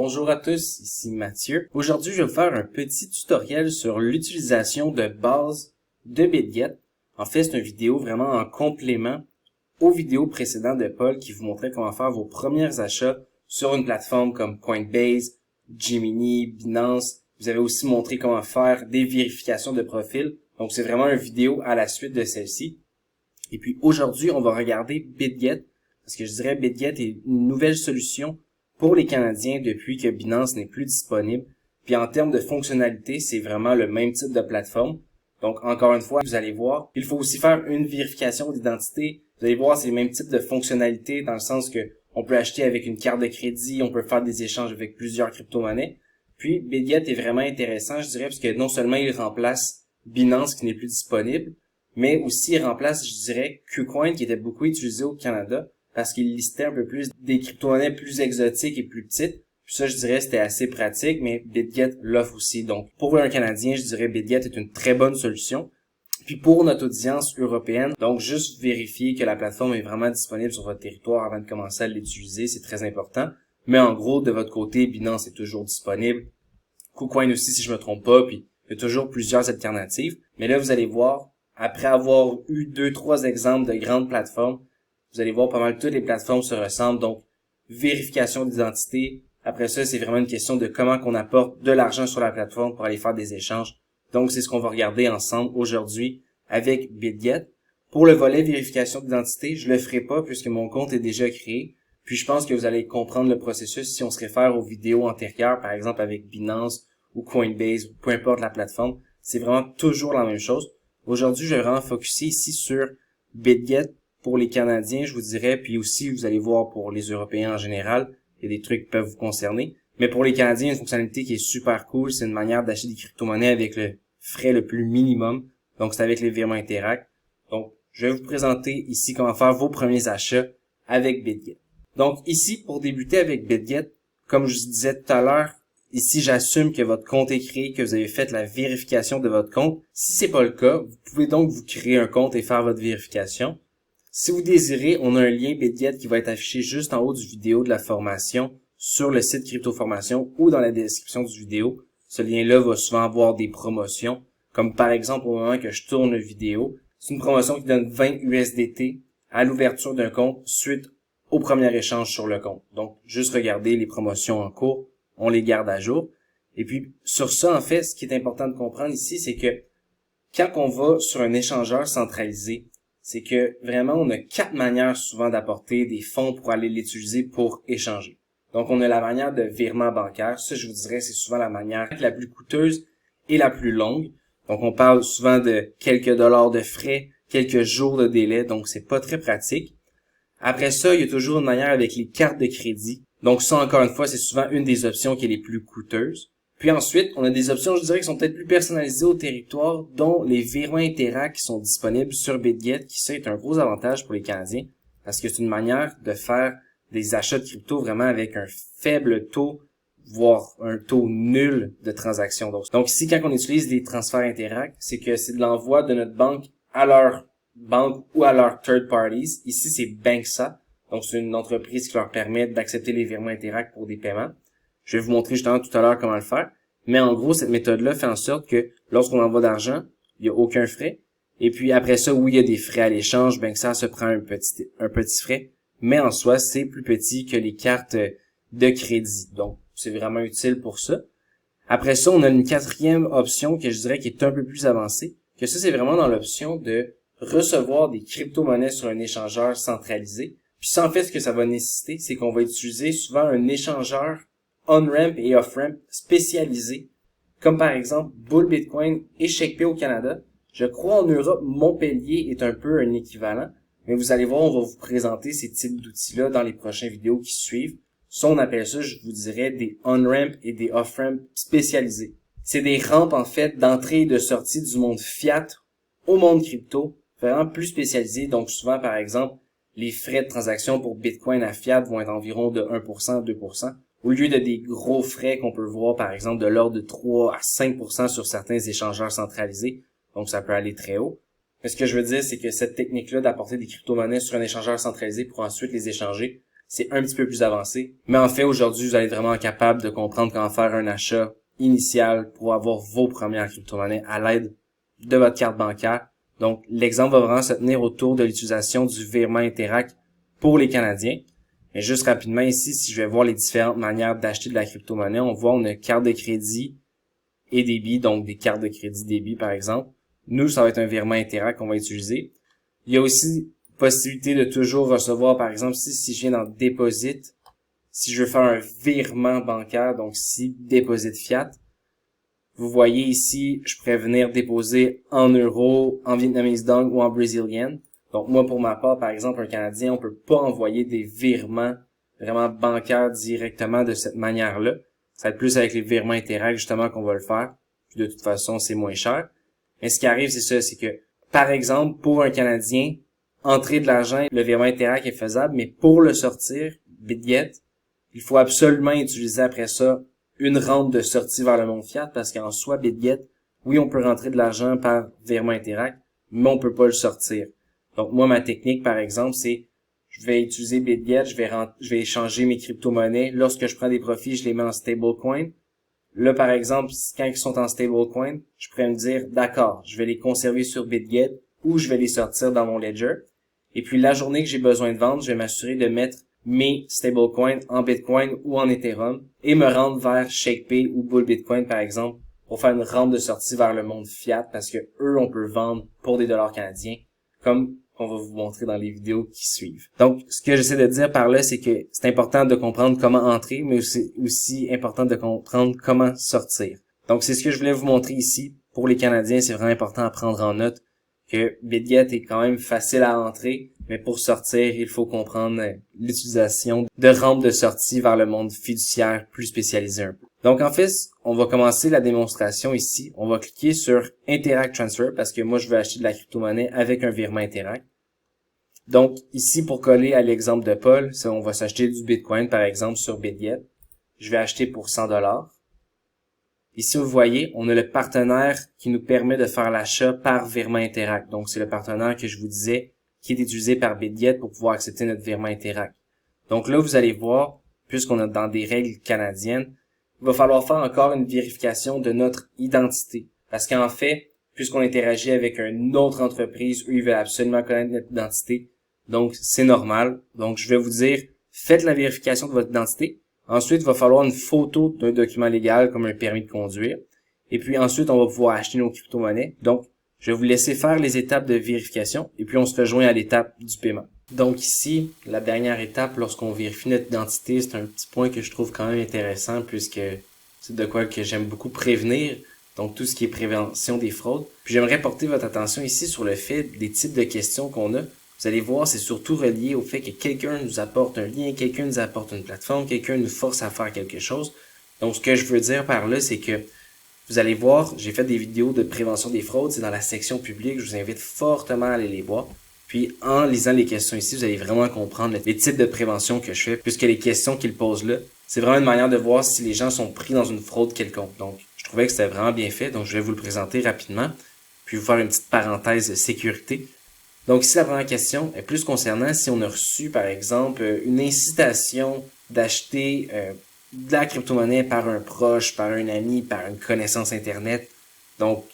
bonjour à tous, ici Mathieu. Aujourd'hui, je vais vous faire un petit tutoriel sur l'utilisation de base de BitGet. En fait, c'est une vidéo vraiment en complément aux vidéos précédentes de Paul qui vous montrait comment faire vos premiers achats sur une plateforme comme Coinbase, Gemini, Binance. Vous avez aussi montré comment faire des vérifications de profil. Donc, c'est vraiment une vidéo à la suite de celle-ci. Et puis, aujourd'hui, on va regarder BitGet parce que je dirais BitGet est une nouvelle solution pour les Canadiens depuis que Binance n'est plus disponible. Puis en termes de fonctionnalité, c'est vraiment le même type de plateforme. Donc encore une fois, vous allez voir, il faut aussi faire une vérification d'identité. Vous allez voir, c'est le même type de fonctionnalité dans le sens que on peut acheter avec une carte de crédit, on peut faire des échanges avec plusieurs crypto-monnaies. Puis BitGet est vraiment intéressant, je dirais, parce que non seulement il remplace Binance qui n'est plus disponible, mais aussi il remplace, je dirais, KuCoin qui était beaucoup utilisé au Canada, parce qu'il listait un peu plus des crypto-monnaies plus exotiques et plus petites. Puis ça, je dirais, c'était assez pratique, mais BitGet l'offre aussi. Donc, pour un Canadien, je dirais BitGet est une très bonne solution. Puis pour notre audience européenne, donc juste vérifier que la plateforme est vraiment disponible sur votre territoire avant de commencer à l'utiliser, c'est très important. Mais en gros, de votre côté, Binance est toujours disponible. KuCoin aussi, si je me trompe pas, puis il y a toujours plusieurs alternatives. Mais là, vous allez voir, après avoir eu 2-3 exemples de grandes plateformes, vous allez voir pas mal toutes les plateformes se ressemblent, donc vérification d'identité. Après ça, c'est vraiment une question de comment qu'on apporte de l'argent sur la plateforme pour aller faire des échanges. Donc, c'est ce qu'on va regarder ensemble aujourd'hui avec BitGet. Pour le volet vérification d'identité, je le ferai pas puisque mon compte est déjà créé. Puis, je pense que vous allez comprendre le processus si on se réfère aux vidéos antérieures, par exemple avec Binance ou Coinbase ou peu importe la plateforme. C'est vraiment toujours la même chose. Aujourd'hui, je vais vraiment focuser ici sur BitGet. Pour les Canadiens, je vous dirais, puis aussi, vous allez voir pour les Européens en général, il y a des trucs qui peuvent vous concerner. Mais pour les Canadiens, une fonctionnalité qui est super cool, c'est une manière d'acheter des crypto-monnaies avec le frais le plus minimum. Donc, c'est avec les virements Interact. Donc, je vais vous présenter ici comment faire vos premiers achats avec BitGet. Donc, ici, pour débuter avec BitGet, comme je vous disais tout à l'heure, ici, j'assume que votre compte est créé, que vous avez fait la vérification de votre compte. Si c'est pas le cas, vous pouvez donc vous créer un compte et faire votre vérification. Si vous désirez, on a un lien BitGet qui va être affiché juste en haut du vidéo de la formation sur le site Crypto Formation ou dans la description du vidéo. Ce lien-là va souvent avoir des promotions, comme par exemple au moment que je tourne la vidéo. C'est une promotion qui donne 20 USDT à l'ouverture d'un compte suite au premier échange sur le compte. Donc, juste regarder les promotions en cours, on les garde à jour. Et puis, sur ça, en fait, ce qui est important de comprendre ici, c'est que quand on va sur un échangeur centralisé, c'est que vraiment, on a 4 manières souvent d'apporter des fonds pour aller l'utiliser pour échanger. Donc, on a la manière de virement bancaire. Ça, je vous dirais, c'est souvent la manière la plus coûteuse et la plus longue. Donc, on parle souvent de quelques dollars de frais, quelques jours de délai. Donc, c'est pas très pratique. Après ça, il y a toujours une manière avec les cartes de crédit. Donc, ça, encore une fois, c'est souvent une des options qui est les plus coûteuses. Puis ensuite, on a des options, je dirais, qui sont peut-être plus personnalisées au territoire, dont les virements Interact qui sont disponibles sur BitGet, qui ça est un gros avantage pour les Canadiens, parce que c'est une manière de faire des achats de crypto vraiment avec un faible taux, voire un taux nul de transaction. Donc ici, quand on utilise les transferts Interact, c'est que c'est de l'envoi de notre banque à leur banque ou à leurs third parties. Ici, c'est Banksa. Donc, c'est une entreprise qui leur permet d'accepter les virements Interact pour des paiements. Je vais vous montrer justement tout à l'heure comment le faire. Mais en gros, cette méthode-là fait en sorte que lorsqu'on envoie d'argent, il n'y a aucun frais. Et puis après ça, oui, il y a des frais à l'échange, ben que ça se prend un petit frais. Mais en soi, c'est plus petit que les cartes de crédit. Donc, c'est vraiment utile pour ça. Après ça, on a une quatrième option que je dirais qui est un peu plus avancée. Que ça, c'est vraiment dans l'option de recevoir des crypto-monnaies sur un échangeur centralisé. Puis ça, en fait, ce que ça va nécessiter, c'est qu'on va utiliser souvent un échangeur on-ramp et off-ramp spécialisés, comme par exemple Bull Bitcoin et ShakePay au Canada. Je crois en Europe, Montpellier est un peu un équivalent, mais vous allez voir, on va vous présenter ces types d'outils-là dans les prochaines vidéos qui suivent. Ça, on appelle ça, je vous dirais, des on-ramp et des off-ramp spécialisés. C'est des rampes, en fait, d'entrée et de sortie du monde fiat au monde crypto, vraiment plus spécialisés. Donc, souvent, par exemple, les frais de transaction pour Bitcoin à fiat vont être environ de 1%, 2%. Au lieu de des gros frais qu'on peut voir, par exemple, de l'ordre de 3 à 5% sur certains échangeurs centralisés. Donc, ça peut aller très haut. Mais ce que je veux dire, c'est que cette technique-là d'apporter des crypto-monnaies sur un échangeur centralisé pour ensuite les échanger, c'est un petit peu plus avancé. Mais en fait, aujourd'hui, vous allez être vraiment capable de comprendre comment faire un achat initial pour avoir vos premières crypto-monnaies à l'aide de votre carte bancaire. Donc, l'exemple va vraiment se tenir autour de l'utilisation du virement Interac pour les Canadiens. Mais juste rapidement ici, si je vais voir les différentes manières d'acheter de la crypto-monnaie, on voit on a carte de crédit et débit, donc des cartes de crédit débit par exemple. Nous, ça va être un virement Interac qu'on va utiliser. Il y a aussi possibilité de toujours recevoir, par exemple, si je viens dans Deposit, si je veux faire un virement bancaire, donc si Deposit Fiat, vous voyez ici, je pourrais venir déposer en euros, en Vietnamese Dong ou en Brazilian. Donc moi, pour ma part, par exemple, un Canadien, on peut pas envoyer des virements vraiment bancaires directement de cette manière-là. Ça va être plus avec les virements Interac, justement, qu'on va le faire. Puis de toute façon, c'est moins cher. Mais ce qui arrive, c'est ça, c'est que, par exemple, pour un Canadien, entrer de l'argent, le virement Interac est faisable, mais pour le sortir, Bitget, il faut absolument utiliser après ça une rampe de sortie vers le monde fiat, parce qu'en soi, Bitget, oui, on peut rentrer de l'argent par virement Interac, mais on peut pas le sortir. Donc, moi, ma technique, par exemple, c'est, je vais utiliser Bitget, je vais échanger mes crypto-monnaies. Lorsque je prends des profits, je les mets en stablecoin. Là, par exemple, quand ils sont en stablecoin, je pourrais me dire, d'accord, je vais les conserver sur Bitget ou je vais les sortir dans mon ledger. Et puis, la journée que j'ai besoin de vendre, je vais m'assurer de mettre mes stablecoins en Bitcoin ou en Ethereum et me rendre vers ShakePay ou Bull Bitcoin, par exemple, pour faire une rampe de sortie vers le monde fiat parce que eux, on peut vendre pour des dollars canadiens, comme on va vous montrer dans les vidéos qui suivent. Donc, ce que j'essaie de dire par là, c'est que c'est important de comprendre comment entrer, mais c'est aussi important de comprendre comment sortir. Donc, c'est ce que je voulais vous montrer ici. Pour les Canadiens, c'est vraiment important à prendre en note que Bitget est quand même facile à entrer, mais pour sortir, il faut comprendre l'utilisation de rampes de sortie vers le monde fiduciaire plus spécialisé un peu. Donc, en fait, on va commencer la démonstration ici. On va cliquer sur Interac Transfer parce que moi, je veux acheter de la crypto-monnaie avec un virement Interac. Donc, ici, pour coller à l'exemple de Paul, on va s'acheter du Bitcoin, par exemple, sur Bitget. Je vais acheter pour 100$. Ici, vous voyez, on a le partenaire qui nous permet de faire l'achat par virement Interac. Donc, c'est le partenaire que je vous disais qui est utilisé par Bitget pour pouvoir accepter notre virement Interac. Donc là, vous allez voir, puisqu'on est dans des règles canadiennes, il va falloir faire encore une vérification de notre identité. Parce qu'en fait, puisqu'on interagit avec une autre entreprise, eux, ils veulent absolument connaître notre identité. Donc, c'est normal. Donc, je vais vous dire, faites la vérification de votre identité. Ensuite, il va falloir une photo d'un document légal comme un permis de conduire. Et puis ensuite, on va pouvoir acheter nos crypto-monnaies. Donc, je vais vous laisser faire les étapes de vérification et puis on se rejoint à l'étape du paiement. Donc ici, la dernière étape, lorsqu'on vérifie notre identité, c'est un petit point que je trouve quand même intéressant puisque c'est de quoi que j'aime beaucoup prévenir. Donc tout ce qui est prévention des fraudes. Puis j'aimerais porter votre attention ici sur le fait des types de questions qu'on a. Vous allez voir, c'est surtout relié au fait que quelqu'un nous apporte un lien, quelqu'un nous apporte une plateforme, quelqu'un nous force à faire quelque chose. Donc, ce que je veux dire par là, c'est que vous allez voir, j'ai fait des vidéos de prévention des fraudes, c'est dans la section publique, je vous invite fortement à aller les voir. Puis, en lisant les questions ici, vous allez vraiment comprendre les types de prévention que je fais, puisque les questions qu'ils posent là, c'est vraiment une manière de voir si les gens sont pris dans une fraude quelconque. Donc, je trouvais que c'était vraiment bien fait, donc je vais vous le présenter rapidement, puis vous faire une petite parenthèse de sécurité. Donc ici, la première question est plus concernant si on a reçu, par exemple, une incitation d'acheter de la crypto-monnaie par un proche, par un ami, par une connaissance Internet. Donc,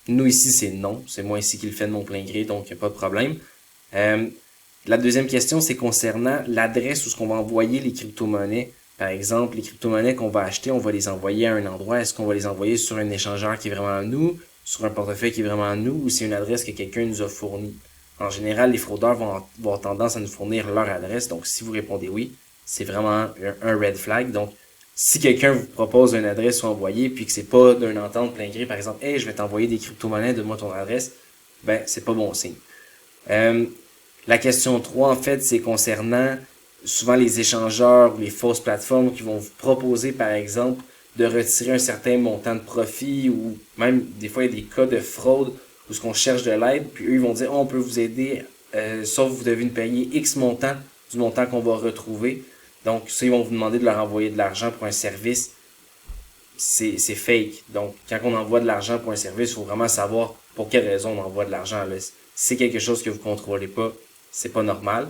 nous ici, c'est non. C'est moi ici qui le fais de mon plein gré, donc il n'y a pas de problème. La deuxième question, c'est concernant l'adresse où ce qu'on va envoyer les crypto-monnaies. Par exemple, les crypto-monnaies qu'on va acheter, on va les envoyer à un endroit. Est-ce qu'on va les envoyer sur un échangeur qui est vraiment à nous, sur un portefeuille qui est vraiment à nous, ou c'est une adresse que quelqu'un nous a fournie? En général, les fraudeurs vont avoir tendance à nous fournir leur adresse. Donc, si vous répondez oui, c'est vraiment un red flag. Donc, si quelqu'un vous propose une adresse ou envoyer, puis que c'est pas d'une entente plein gré, par exemple, hey, je vais t'envoyer des crypto-monnaies, donne-moi ton adresse, ben, c'est pas bon signe. La question 3, en fait, c'est concernant souvent les échangeurs ou les fausses plateformes qui vont vous proposer, par exemple, de retirer un certain montant de profit ou même, des fois, il y a des cas de fraude où ce qu'on cherche de l'aide, puis eux, ils vont dire, oh, on peut vous aider, sauf vous devez nous payer X montant du montant qu'on va retrouver. Donc, ça, ils vont vous demander de leur envoyer de l'argent pour un service. C'est fake. Donc, quand on envoie de l'argent pour un service, il faut vraiment savoir pour quelle raison on envoie de l'argent. Si c'est quelque chose que vous contrôlez pas, c'est pas normal.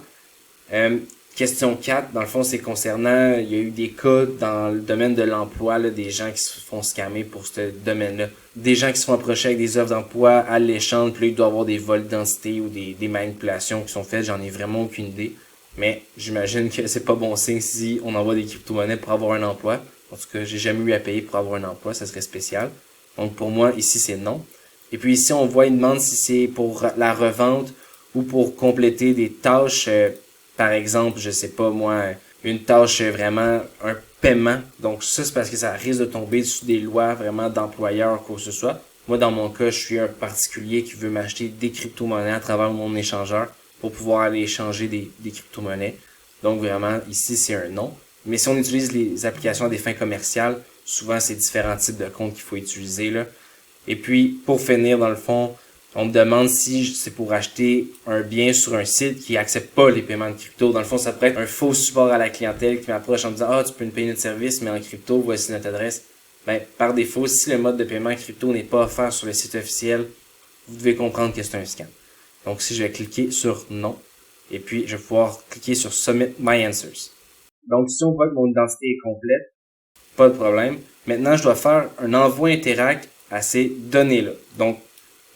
Question 4, dans le fond, c'est concernant, il y a eu des cas dans le domaine de l'emploi, là, des gens qui se font scammer pour ce domaine-là. Des gens qui se font approcher avec des offres d'emploi à l'échange, puis là, il doit y avoir des vols d'identité ou des manipulations qui sont faites, j'en ai vraiment aucune idée. Mais j'imagine que c'est pas bon signe si on envoie des crypto-monnaies pour avoir un emploi. En tout cas, j'ai jamais eu à payer pour avoir un emploi, ça serait spécial. Donc pour moi, ici, c'est non. Et puis ici, on voit, il demande si c'est pour la revente ou pour compléter des tâches, par exemple, je sais pas moi, une tâche vraiment, un paiement. Donc ça, c'est parce que ça risque de tomber sous des lois vraiment d'employeur, quoi que ce soit. Moi, dans mon cas, je suis un particulier qui veut m'acheter des crypto-monnaies à travers mon échangeur pour pouvoir aller échanger des crypto-monnaies. Donc vraiment, ici, c'est un non. Mais si on utilise les applications à des fins commerciales, souvent, c'est différents types de comptes qu'il faut utiliser, là. Et puis, pour finir, dans le fond, on me demande si c'est pour acheter un bien sur un site qui accepte pas les paiements de crypto. Dans le fond, ça pourrait être un faux support à la clientèle qui m'approche en me disant « Ah, tu peux nous payer notre service, mais en crypto, voici notre adresse. » Ben, par défaut, si le mode de paiement crypto n'est pas offert sur le site officiel, vous devez comprendre que c'est un scam. Donc, si je vais cliquer sur « Non », et puis je vais pouvoir cliquer sur « Submit my answers ». Donc, si on voit que mon identité est complète, pas de problème. Maintenant, je dois faire un envoi Interact à ces données-là. Donc,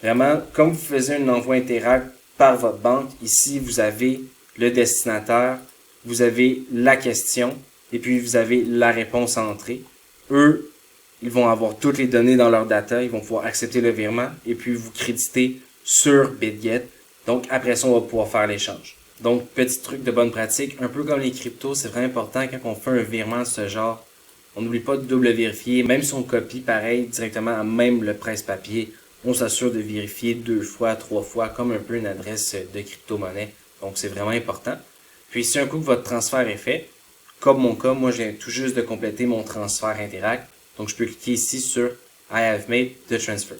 vraiment, comme vous faisiez un envoi Interact par votre banque, ici, vous avez le destinataire, vous avez la question, et puis vous avez la réponse à entrer. Eux, ils vont avoir toutes les données dans leur data, ils vont pouvoir accepter le virement, et puis vous créditer sur BitGet. Donc, après ça, on va pouvoir faire l'échange. Donc, petit truc de bonne pratique, un peu comme les cryptos, c'est vraiment important quand on fait un virement de ce genre, on n'oublie pas de double vérifier, même si on copie pareil directement à même le presse-papier, on s'assure de vérifier 2 fois, 3 fois, comme un peu une adresse de crypto-monnaie. Donc c'est vraiment important. Puis si un coup que votre transfert est fait, comme mon cas, moi je viens tout juste de compléter mon transfert Interact, donc je peux cliquer ici sur I have made the transfer.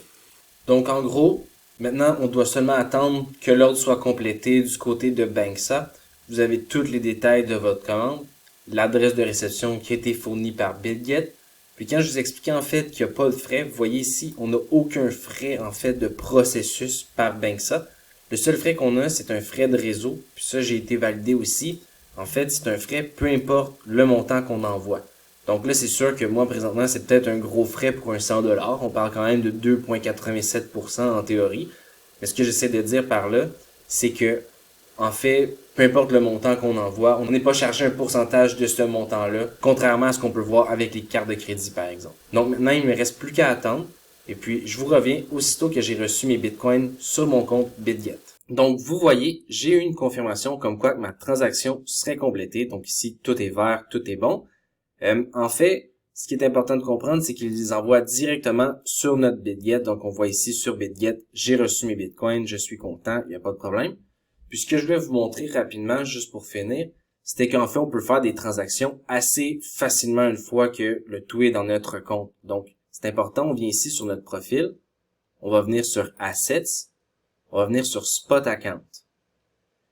Donc en gros, maintenant on doit seulement attendre que l'ordre soit complété du côté de Banksa. Vous avez tous les détails de votre commande, l'adresse de réception qui a été fournie par BitGet. Puis quand je vous expliquais en fait qu'il n'y a pas de frais, vous voyez ici, on n'a aucun frais en fait de processus par Banksa. Le seul frais qu'on a, c'est un frais de réseau. Puis ça, j'ai été validé aussi. En fait, c'est un frais peu importe le montant qu'on envoie. Donc là, c'est sûr que moi, présentement, c'est peut-être un gros frais pour un 100$. On parle quand même de 2,87% en théorie. Mais ce que j'essaie de dire par là, c'est que en fait, peu importe le montant qu'on envoie, on n'est pas chargé un pourcentage de ce montant-là, contrairement à ce qu'on peut voir avec les cartes de crédit, par exemple. Donc maintenant, il ne me reste plus qu'à attendre. Et puis, je vous reviens aussitôt que j'ai reçu mes bitcoins sur mon compte BitGet. Donc, vous voyez, j'ai eu une confirmation comme quoi que ma transaction serait complétée. Donc ici, tout est vert, tout est bon. En fait, ce qui est important de comprendre, c'est qu'ils les envoient directement sur notre BitGet. Donc, on voit ici sur BitGet, j'ai reçu mes bitcoins, je suis content, il n'y a pas de problème. Puis ce que je voulais vous montrer rapidement, juste pour finir, c'était qu'en fait, on peut faire des transactions assez facilement une fois que le tout est dans notre compte. Donc, c'est important, on vient ici sur notre profil, on va venir sur Assets, on va venir sur Spot Account.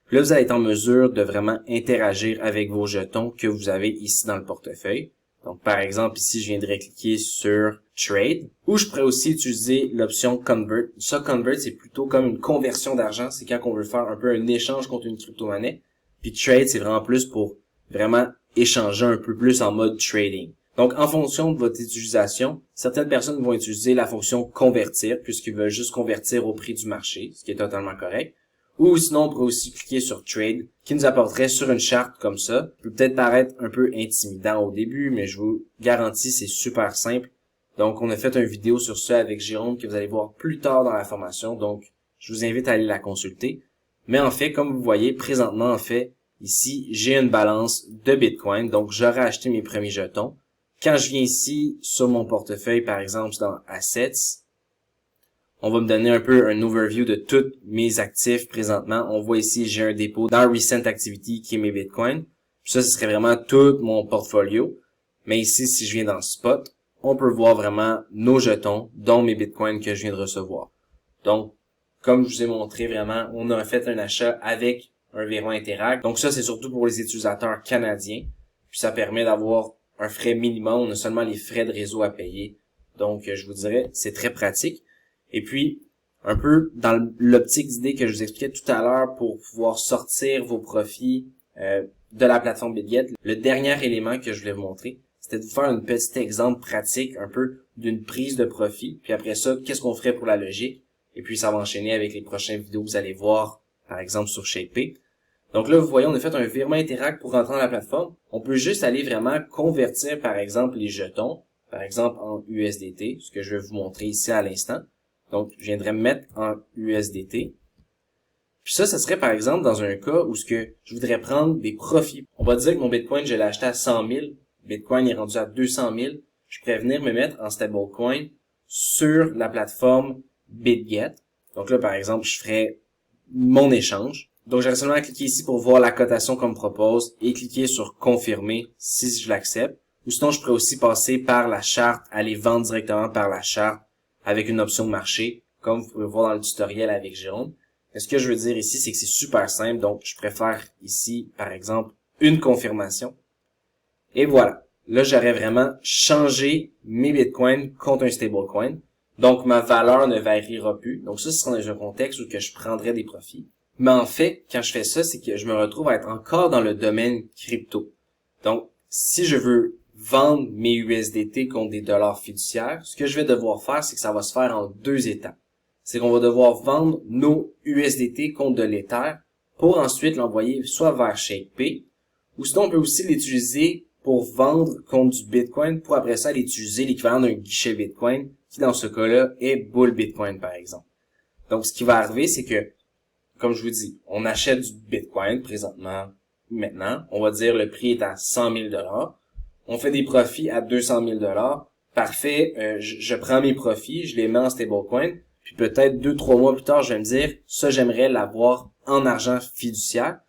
Puis là, vous allez être en mesure de vraiment interagir avec vos jetons que vous avez ici dans le portefeuille. Donc, par exemple, ici, je viendrais cliquer sur Trade, ou je pourrais aussi utiliser l'option Convert. Ça, Convert, c'est plutôt comme une conversion d'argent. C'est quand on veut faire un peu un échange contre une crypto-monnaie. Puis Trade, c'est vraiment plus pour vraiment échanger un peu plus en mode trading. Donc, en fonction de votre utilisation, certaines personnes vont utiliser la fonction Convertir, puisqu'ils veulent juste convertir au prix du marché, ce qui est totalement correct. Ou sinon, on pourrait aussi cliquer sur Trade, qui nous apporterait sur une charte comme ça. Ça peut peut-être paraître un peu intimidant au début, mais je vous garantis, c'est super simple. Donc, on a fait une vidéo sur ça avec Jérôme que vous allez voir plus tard dans la formation. Donc, je vous invite à aller la consulter. Mais en fait, comme vous voyez, présentement, en fait, ici, j'ai une balance de Bitcoin. Donc, j'aurais acheté mes premiers jetons. Quand je viens ici, sur mon portefeuille, par exemple, dans Assets, on va me donner un peu un overview de tous mes actifs présentement. On voit ici, j'ai un dépôt dans Recent Activity qui est mes Bitcoins. Puis ça, ce serait vraiment tout mon portfolio. Mais ici, si je viens dans Spot, on peut voir vraiment nos jetons, dont mes Bitcoins que je viens de recevoir. Donc, comme je vous ai montré vraiment, on a fait un achat avec un virement Interact. Donc ça, c'est surtout pour les utilisateurs canadiens. Puis ça permet d'avoir un frais minimum. On a seulement les frais de réseau à payer. Donc, je vous dirais, c'est très pratique. Et puis, un peu dans l'optique d'idée que je vous expliquais tout à l'heure pour pouvoir sortir vos profits de la plateforme BitGet, le dernier élément que je voulais vous montrer, c'était de vous faire un petit exemple pratique un peu d'une prise de profit. Puis après ça, qu'est-ce qu'on ferait pour la logique? Et puis ça va enchaîner avec les prochaines vidéos que vous allez voir, par exemple sur ShapePay. Donc là, vous voyez, on a fait un virement Interact pour rentrer dans la plateforme. On peut juste aller vraiment convertir, par exemple, les jetons, par exemple en USDT, ce que je vais vous montrer ici à l'instant. Donc, je viendrai me mettre en USDT. Puis ça serait par exemple dans un cas où je voudrais prendre des profits. On va dire que mon Bitcoin, je l'ai acheté à 100 000. Bitcoin est rendu à 200 000. Je pourrais venir me mettre en stablecoin sur la plateforme BitGet. Donc là, par exemple, je ferais mon échange. Donc, j'aurais seulement à cliquer ici pour voir la cotation qu'on me propose et cliquer sur confirmer si je l'accepte. Ou sinon, je pourrais aussi passer par la charte, aller vendre directement par la charte avec une option marché, comme vous pouvez voir dans le tutoriel avec Jérôme. Et ce que je veux dire ici, c'est que c'est super simple. Donc, je préfère ici, par exemple, une confirmation. Et voilà. Là, j'aurais vraiment changé mes bitcoins contre un stablecoin. Donc, ma valeur ne variera plus. Donc, ça, ce sera dans un contexte où que je prendrais des profits. Mais en fait, quand je fais ça, c'est que je me retrouve à être encore dans le domaine crypto. Donc, si je veux vendre mes USDT contre des dollars fiduciaires, ce que je vais devoir faire, c'est que ça va se faire en 2 étapes. C'est qu'on va devoir vendre nos USDT contre de l'Ether pour ensuite l'envoyer soit vers ShapePay, ou sinon on peut aussi l'utiliser pour vendre contre du Bitcoin pour après ça l'utiliser l'équivalent d'un guichet Bitcoin qui dans ce cas-là est Bull Bitcoin par exemple. Donc ce qui va arriver, c'est que comme je vous dis, on achète du Bitcoin présentement, maintenant. On va dire le prix est à 100 000 $. On fait des profits à 200 000 $. Parfait, je prends mes profits, je les mets en stablecoin. Puis peut-être 2-3 mois plus tard, je vais me dire, ça j'aimerais l'avoir en argent fiduciaire.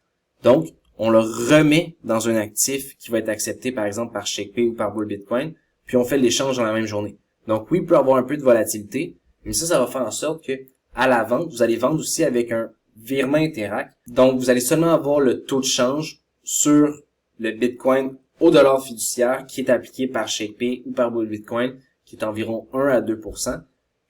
Donc, on le remet dans un actif qui va être accepté par exemple par ShapePay ou par Bull Bitcoin. Puis on fait l'échange dans la même journée. Donc oui, il peut y avoir un peu de volatilité, mais ça va faire en sorte que à la vente, vous allez vendre aussi avec un virement Interact. Donc, vous allez seulement avoir le taux de change sur le Bitcoin au dollar fiduciaire qui est appliqué par ShapePay ou par Bull Bitcoin, qui est environ 1 à 2%.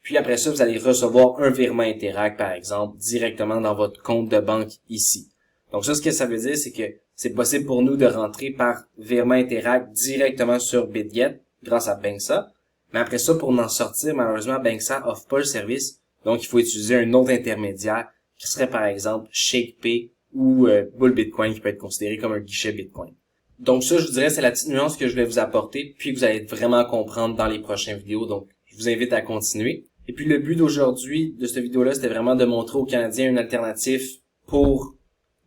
Puis après ça, vous allez recevoir un virement Interact, par exemple, directement dans votre compte de banque ici. Donc ça, ce que ça veut dire, c'est que c'est possible pour nous de rentrer par virement Interact directement sur BitGet grâce à Banksa. Mais après ça, pour en sortir, malheureusement, Banksa offre pas le service. Donc, il faut utiliser un autre intermédiaire qui serait par exemple ShapePay ou Bull Bitcoin qui peut être considéré comme un guichet Bitcoin. Donc ça, je vous dirais, c'est la petite nuance que je voulais vous apporter, puis que vous allez vraiment comprendre dans les prochaines vidéos. Donc, je vous invite à continuer. Et puis le but d'aujourd'hui, de cette vidéo-là, c'était vraiment de montrer aux Canadiens une alternative pour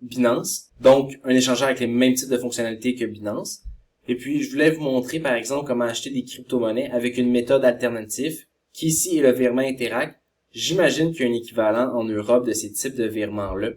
Binance. Donc, un échangeur avec les mêmes types de fonctionnalités que Binance. Et puis, je voulais vous montrer, par exemple, comment acheter des crypto-monnaies avec une méthode alternative, qui ici est le virement Interact. J'imagine qu'il y a un équivalent en Europe de ces types de virements-là.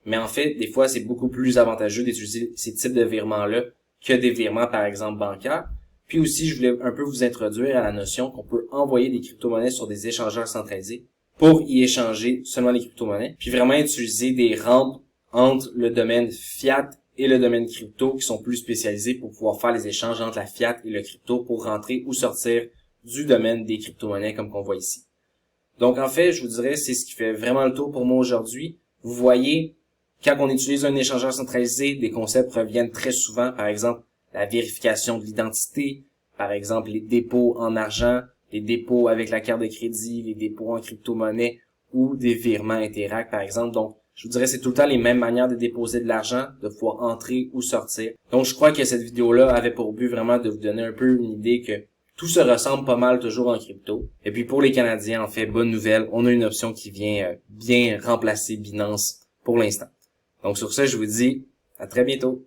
Mais en fait, des fois, c'est beaucoup plus avantageux d'utiliser ces types de virements-là que des virements, par exemple, bancaires. Puis aussi, je voulais un peu vous introduire à la notion qu'on peut envoyer des crypto-monnaies sur des échangeurs centralisés pour y échanger seulement les crypto-monnaies. Puis vraiment utiliser des rampes entre le domaine fiat et le domaine crypto qui sont plus spécialisés pour pouvoir faire les échanges entre la fiat et le crypto pour rentrer ou sortir du domaine des crypto-monnaies comme qu'on voit ici. Donc en fait, je vous dirais, c'est ce qui fait vraiment le tour pour moi aujourd'hui. Vous voyez, quand on utilise un échangeur centralisé, des concepts reviennent très souvent, par exemple, la vérification de l'identité, par exemple, les dépôts en argent, les dépôts avec la carte de crédit, les dépôts en crypto-monnaie ou des virements Interact, par exemple. Donc, je vous dirais, c'est tout le temps les mêmes manières de déposer de l'argent, de pouvoir entrer ou sortir. Donc, je crois que cette vidéo-là avait pour but vraiment de vous donner un peu une idée que tout se ressemble pas mal toujours en crypto. Et puis, pour les Canadiens, en fait, bonne nouvelle, on a une option qui vient bien remplacer Binance pour l'instant. Donc, sur ce, je vous dis à très bientôt.